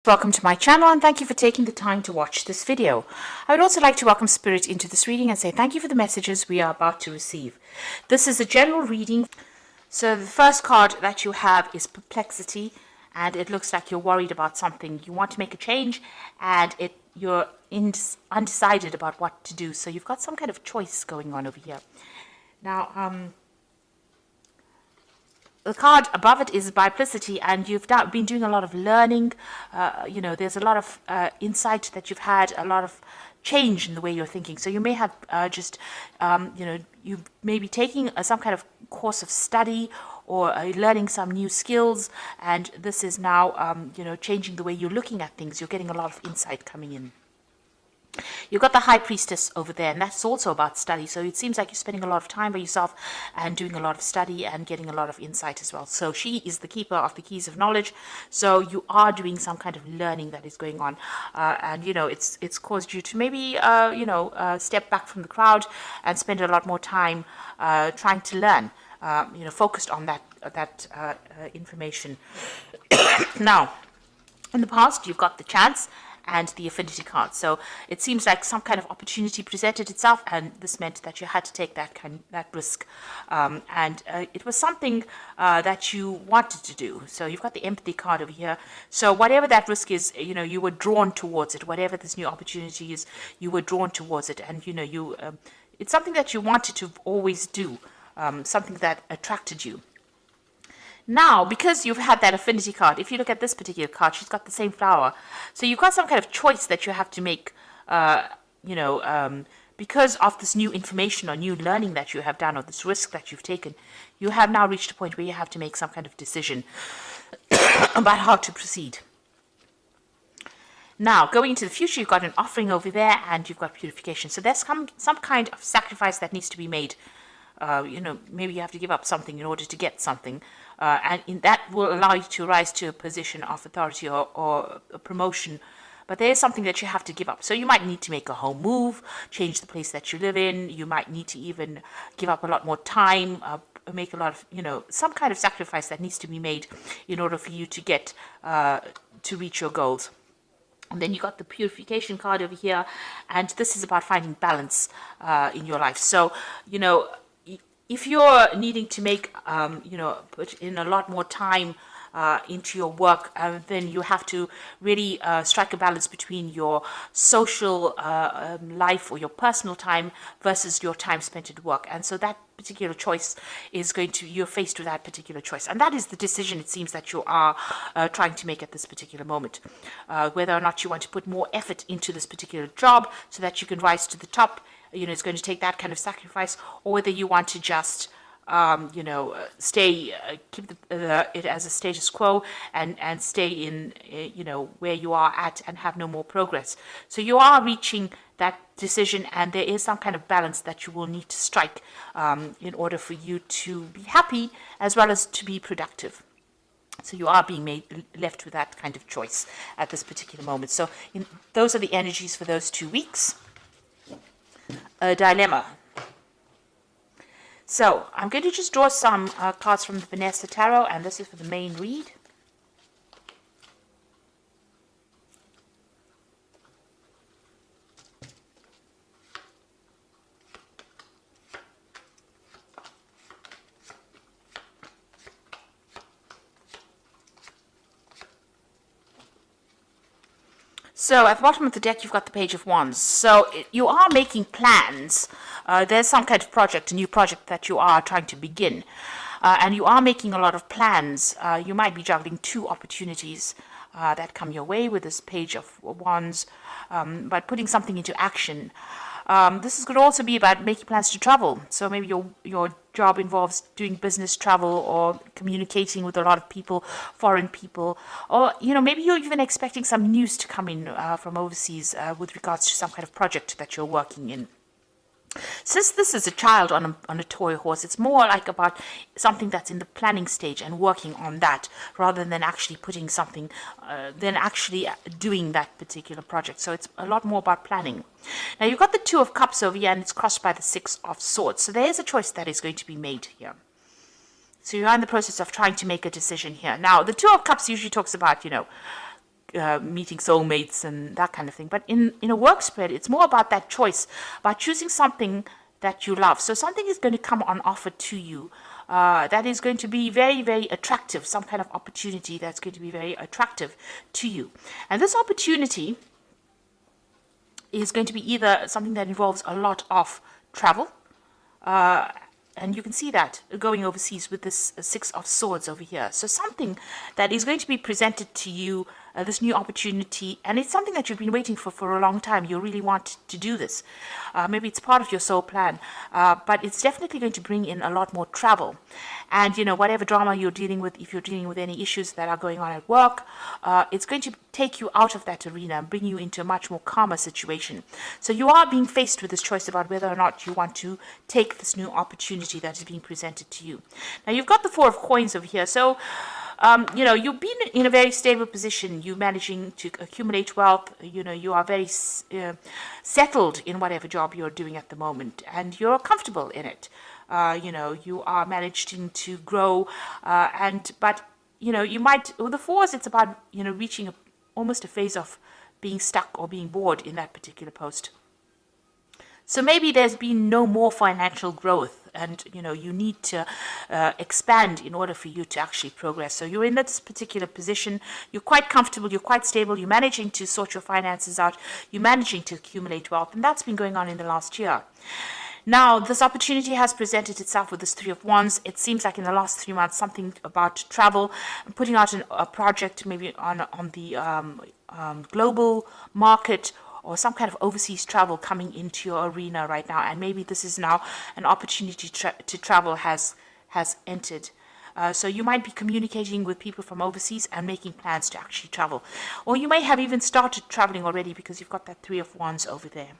Welcome to my channel and thank you for taking the time to watch this video. I would also like to welcome Spirit into this reading and say thank you for the messages we are about to receive. This is a general reading. So the first card that you have is Perplexity, and it looks like you're worried about something. You want to make a change and you're undecided about what to do. So you've got some kind of choice going on over here. Now, the card above it is Biplicity, and you've been doing a lot of learning. There's a lot of insight that you've had, a lot of change in the way you're thinking. So you may have you may be taking some kind of course of study or learning some new skills, and this is now, changing the way you're looking at things. You're getting a lot of insight coming in. You've got the High Priestess over there, and that's also about study. So it seems like you're spending a lot of time by yourself and doing a lot of study and getting a lot of insight as well. So she is the keeper of the keys of knowledge. So you are doing some kind of learning that is going on. It's caused you to maybe, step back from the crowd and spend a lot more time trying to learn, focused on that information. Now, in the past, you've got the Chance and the Affinity card. So it seems like some kind of opportunity presented itself, and this meant that you had to take that risk. It was something that you wanted to do. So you've got the Empathy card over here. So whatever that risk is, you were drawn towards it. Whatever this new opportunity is, you were drawn towards it. And, it's something that you wanted to always do, something that attracted you. Now, because you've had that Affinity card, if you look at this particular card, she's got the same flower. So you've got some kind of choice that you have to make, because of this new information or new learning that you have done, or this risk that you've taken. You have now reached a point where you have to make some kind of decision about how to proceed. Now, going into the future, you've got an Offering over there, and you've got Purification. So there's some kind of sacrifice that needs to be made. Maybe you have to give up something in order to get something. That will allow you to rise to a position of authority or a promotion. But there is something that you have to give up. So you might need to make a home move, change the place that you live in. You might need to even give up a lot more time, make a lot of, some kind of sacrifice that needs to be made in order for you to get, to reach your goals. And then you got the Purification card over here. And this is about finding balance in your life. So, if you're needing to make, put in a lot more time into your work, then you have to really strike a balance between your social life or your personal time versus your time spent at work. And so that particular choice is you're faced with that particular choice. And that is the decision, it seems, that you are trying to make at this particular moment. Whether or not you want to put more effort into this particular job so that you can rise to the top. It's going to take that kind of sacrifice, or whether you want to just, keep it as a status quo and stay in, where you are at and have no more progress. So you are reaching that decision, and there is some kind of balance that you will need to strike in order for you to be happy as well as to be productive. So you are being left with that kind of choice at this particular moment. So those are the energies for those 2 weeks. A dilemma. So I'm going to just draw some cards from the Vanessa Tarot, and this is for the main read. So at the bottom of the deck, you've got the Page of Wands. So you are making plans. There's some kind of project, a new project that you are trying to begin. And you are making a lot of plans. You might be juggling 2 opportunities that come your way with this Page of Wands, but putting something into action. This could also be about making plans to travel. So maybe your job involves doing business travel or communicating with a lot of people, foreign people, or maybe you're even expecting some news to come in from overseas with regards to some kind of project that you're working in. Since this is a child on a toy horse, it's more like about something that's in the planning stage and working on that, rather than actually putting something, doing that particular project. So it's a lot more about planning. Now you've got the Two of Cups over here, and it's crossed by the Six of Swords. So there is a choice that is going to be made here. So you're in the process of trying to make a decision here. Now the Two of Cups usually talks about, meeting soulmates and that kind of thing. But in a work spread, it's more about that choice, about choosing something that you love. So something is going to come on offer to you that is going to be very, very attractive, some kind of opportunity that's going to be very attractive to you. And this opportunity is going to be either something that involves a lot of travel, and you can see that going overseas with this Six of Swords over here. So something that is going to be presented to you, this new opportunity, and it's something that you've been waiting for a long time. You really want to do this. Maybe it's part of your soul plan, but it's definitely going to bring in a lot more travel. And, you know, whatever drama you're dealing with, if you're dealing with any issues that are going on at work, it's going to take you out of that arena and bring you into a much more calmer situation. So you are being faced with this choice about whether or not you want to take this new opportunity that is being presented to you. Now, you've got the Four of Coins over here. So, you know, you've been in a very stable position. You're managing to accumulate wealth. You know, you are very settled in whatever job you're doing at the moment, and you're comfortable in it. You know, you are managing to grow, but, you know, you might, with the fours, it's about, you know, reaching almost a phase of being stuck or being bored in that particular post. So maybe there's been no more financial growth, and, you know, you need to expand in order for you to actually progress. So you're in this particular position, you're quite comfortable, you're quite stable, you're managing to sort your finances out, you're managing to accumulate wealth, and that's been going on in the last year. Now, this opportunity has presented itself with this Three of Wands. It seems like in the last 3 months, something about travel, putting out a project maybe on the global market, or some kind of overseas travel coming into your arena right now. And maybe this is now an opportunity to travel has entered. So you might be communicating with people from overseas and making plans to actually travel. Or you may have even started traveling already because you've got that Three of Wands over there.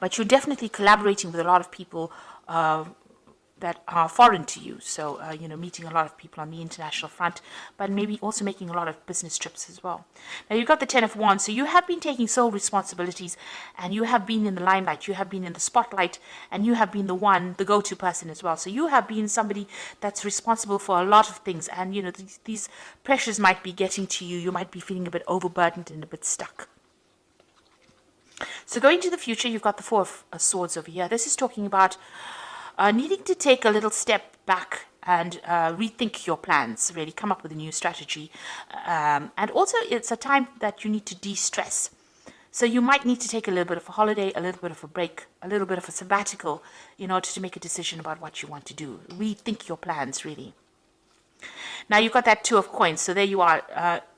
But you're definitely collaborating with a lot of people that are foreign to you. So, you know, meeting a lot of people on the international front, but maybe also making a lot of business trips as well. Now, you've got the Ten of Wands. So you have been taking sole responsibilities, and you have been in the limelight. You have been in the spotlight, and you have been the go-to person as well. So you have been somebody that's responsible for a lot of things. And, you know, these pressures might be getting to you. You might be feeling a bit overburdened and a bit stuck. So going to the future, you've got the Four of Swords over here. This is talking about needing to take a little step back and rethink your plans, really come up with a new strategy. And also, it's a time that you need to de-stress. So you might need to take a little bit of a holiday, a little bit of a break, a little bit of a sabbatical in order to make a decision about what you want to do. Rethink your plans, really. Now, you've got that Two of Coins. So there you are,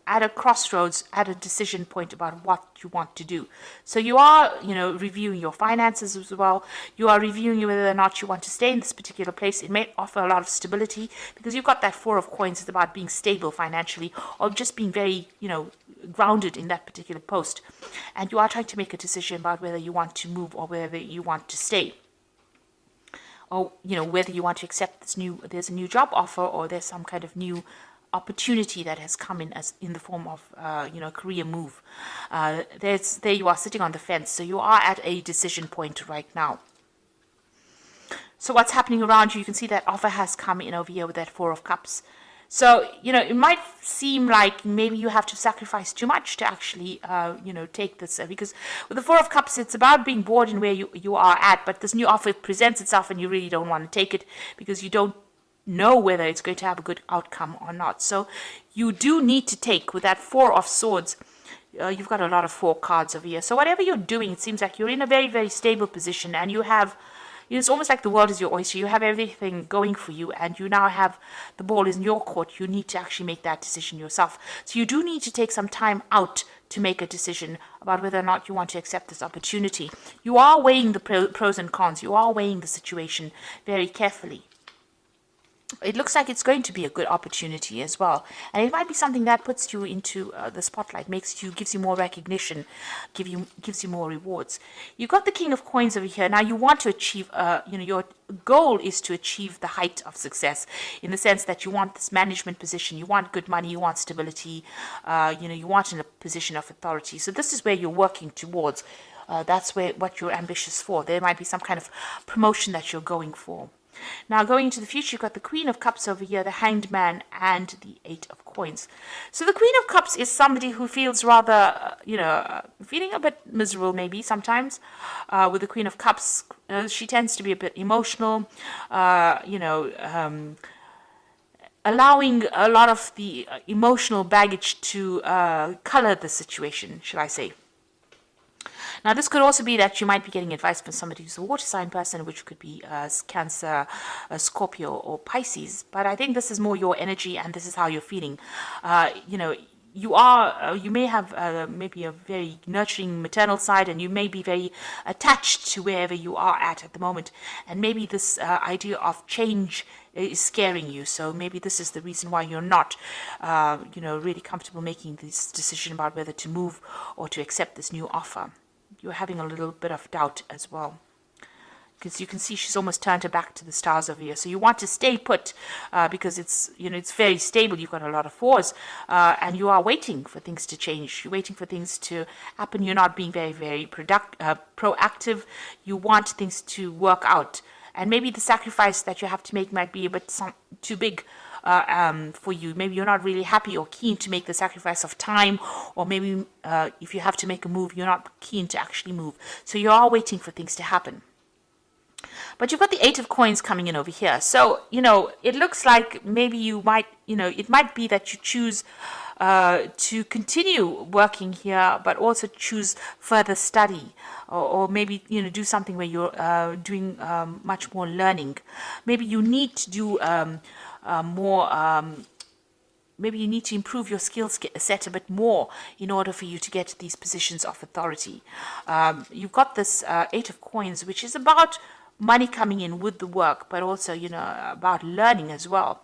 at a crossroads, at a decision point about what you want to do. So you are, you know, reviewing your finances as well. You are reviewing whether or not you want to stay in this particular place. It may offer a lot of stability because you've got that Four of Coins. It's about being stable financially, or just being very, you know, grounded in that particular post. And you are trying to make a decision about whether you want to move or whether you want to stay. Or, you know, whether you want to accept there's a new job offer, or there's some kind of new opportunity that has come in the form of, you know, a career move. There you are sitting on the fence. So you are at a decision point right now. So what's happening around you? You can see that offer has come in over here with that Four of Cups. So, you know, it might seem like maybe you have to sacrifice too much to actually, you know, take this. Because with the Four of Cups, it's about being bored in where you are at. But this new offer presents itself and you really don't want to take it because you don't know whether it's going to have a good outcome or not. So you do need to take, with that Four of Swords, you've got a lot of 4 cards over here. So whatever you're doing, it seems like you're in a very, very stable position, and you have, you know, it's almost like the world is your oyster. You have everything going for you, and you now have the ball is in your court. You need to actually make that decision yourself. So you do need to take some time out to make a decision about whether or not you want to accept this opportunity. You are weighing the pros and cons. You are weighing the situation very carefully. It looks like it's going to be a good opportunity as well, and it might be something that puts you into the spotlight, gives you more recognition, gives you more rewards. You've got the King of Coins over here. Now you want to achieve, you know, your goal is to achieve the height of success, in the sense that you want this management position, you want good money, you want stability, you know, you want in a position of authority. So this is where you're working towards. That's what you're ambitious for. There might be some kind of promotion that you're going for. Now, going into the future, you've got the Queen of Cups over here, the Hanged Man, and the Eight of Coins. So the Queen of Cups is somebody who feels rather, feeling a bit miserable maybe sometimes. With the Queen of Cups, she tends to be a bit emotional, allowing a lot of the emotional baggage to color the situation, shall I say. Now, this could also be that you might be getting advice from somebody who's a water sign person, which could be Cancer, Scorpio, or Pisces. But I think this is more your energy, and this is how you're feeling. You may have maybe a very nurturing maternal side, and you may be very attached to wherever you are at the moment. And maybe this idea of change is scaring you. So maybe this is the reason why you're not, really comfortable making this decision about whether to move or to accept this new offer. You're having a little bit of doubt as well, because you can see she's almost turned her back to the stars over here. So you want to stay put because it's very stable. You've got a lot of fours, and you are waiting for things to change. You're waiting for things to happen. You're not being very, very proactive. You want things to work out, and maybe the sacrifice that you have to make might be a bit too big for you. Maybe you're not really happy or keen to make the sacrifice of time, or maybe if you have to make a move, you're not keen to actually move. So you are waiting for things to happen. But you've got the Eight of Coins coming in over here. So, it looks like maybe you might, it might be that you choose to continue working here, but also choose further study, or maybe, do something where you're doing much more learning. Maybe you need to do maybe you need to improve your skill set a bit more in order for you to get these positions of authority. You've got this Eight of Coins, which is about money coming in with the work, but also, about learning as well.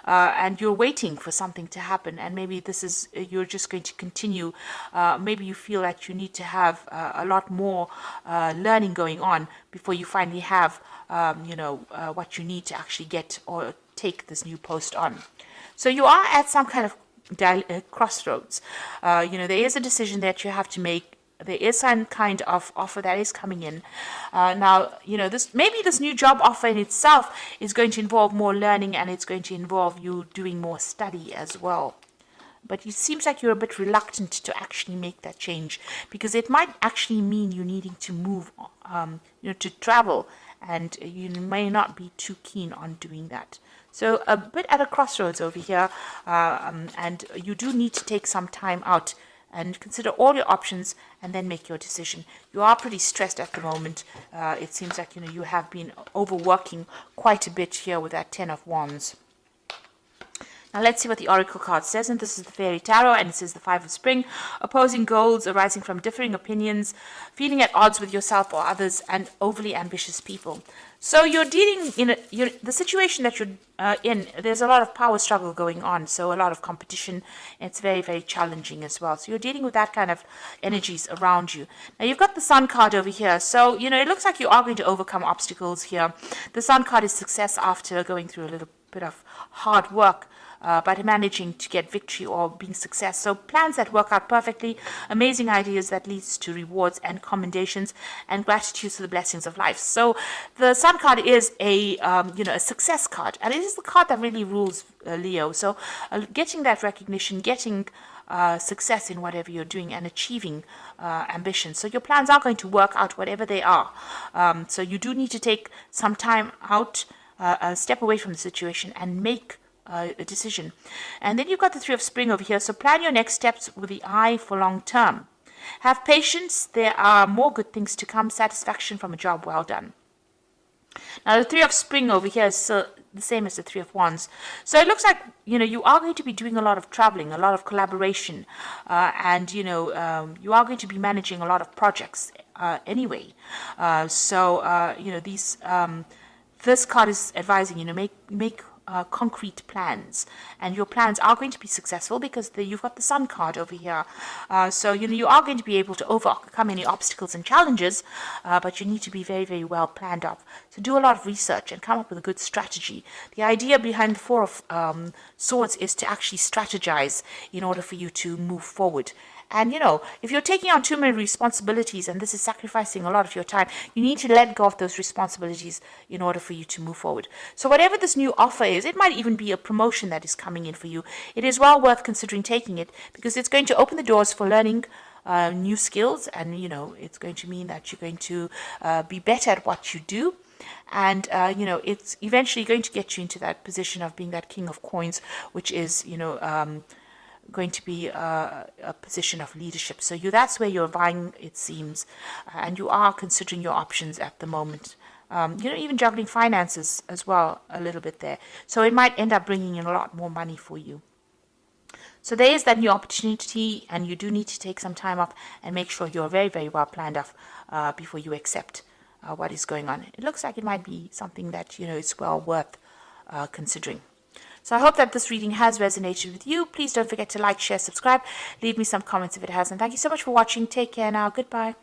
And you're waiting for something to happen, and maybe you're just going to continue. Maybe you feel that you need to have a lot more learning going on before you finally have, what you need to actually get or take this new post on. So you are at some kind of crossroads. There is a decision that you have to make. There is some kind of offer that is coming in. Now, this new job offer in itself is going to involve more learning, and it's going to involve you doing more study as well. But it seems like you're a bit reluctant to actually make that change, because it might actually mean you needing to move, to travel, and you may not be too keen on doing that. So a bit at a crossroads over here, and you do need to take some time out and consider all your options and then make your decision. You are pretty stressed at the moment. It seems like, you have been overworking quite a bit here with that Ten of Wands. Now let's see what the Oracle card says, and this is the Fairy Tarot, and it says the Five of Spring, opposing goals arising from differing opinions, feeling at odds with yourself or others, and overly ambitious people. So you're dealing the situation that you're in. There's a lot of power struggle going on, so a lot of competition. It's very, very challenging as well. So you're dealing with that kind of energies around you. Now you've got the Sun card over here. So it looks like you are going to overcome obstacles here. The Sun card is success after going through a little bit of hard work. But managing to get victory or being success. So plans that work out perfectly, amazing ideas that leads to rewards and commendations, and gratitude for the blessings of life. So the Sun card is a success card, and it is the card that really rules Leo. So getting that recognition, getting success in whatever you're doing, and achieving ambition. So your plans are going to work out whatever they are. So you do need to take some time out, step away from the situation, and make a decision. And then you've got the Three of Spring over here. So plan your next steps with the eye for long term. Have patience. There are more good things to come. Satisfaction from a job well done. Now the Three of Spring over here is the same as the Three of Wands. So it looks like you are going to be doing a lot of traveling, a lot of collaboration, and you are going to be managing a lot of projects anyway. This card is advising make concrete plans, and your plans are going to be successful because you've got the Sun card over here. So you are going to be able to overcome any obstacles and challenges, but you need to be very, very well planned up. So do a lot of research and come up with a good strategy. The idea behind the Four of Swords is to actually strategize in order for you to move forward. And, if you're taking on too many responsibilities and this is sacrificing a lot of your time, you need to let go of those responsibilities in order for you to move forward. So whatever this new offer is, it might even be a promotion that is coming in for you. It is well worth considering taking it, because it's going to open the doors for learning new skills, and it's going to mean that you're going to be better at what you do. And it's eventually going to get you into that position of being that king of coins, which is going to be a position of leadership. So that's where you're vying, it seems, and you are considering your options at the moment. Even juggling finances as well a little bit there. So it might end up bringing in a lot more money for you. So there is that new opportunity, and you do need to take some time off and make sure you're very, very well planned off before you accept what is going on. It looks like it might be something that, is well worth considering. So I hope that this reading has resonated with you. Please don't forget to like, share, subscribe. Leave me some comments if it has. And thank you so much for watching. Take care now. Goodbye.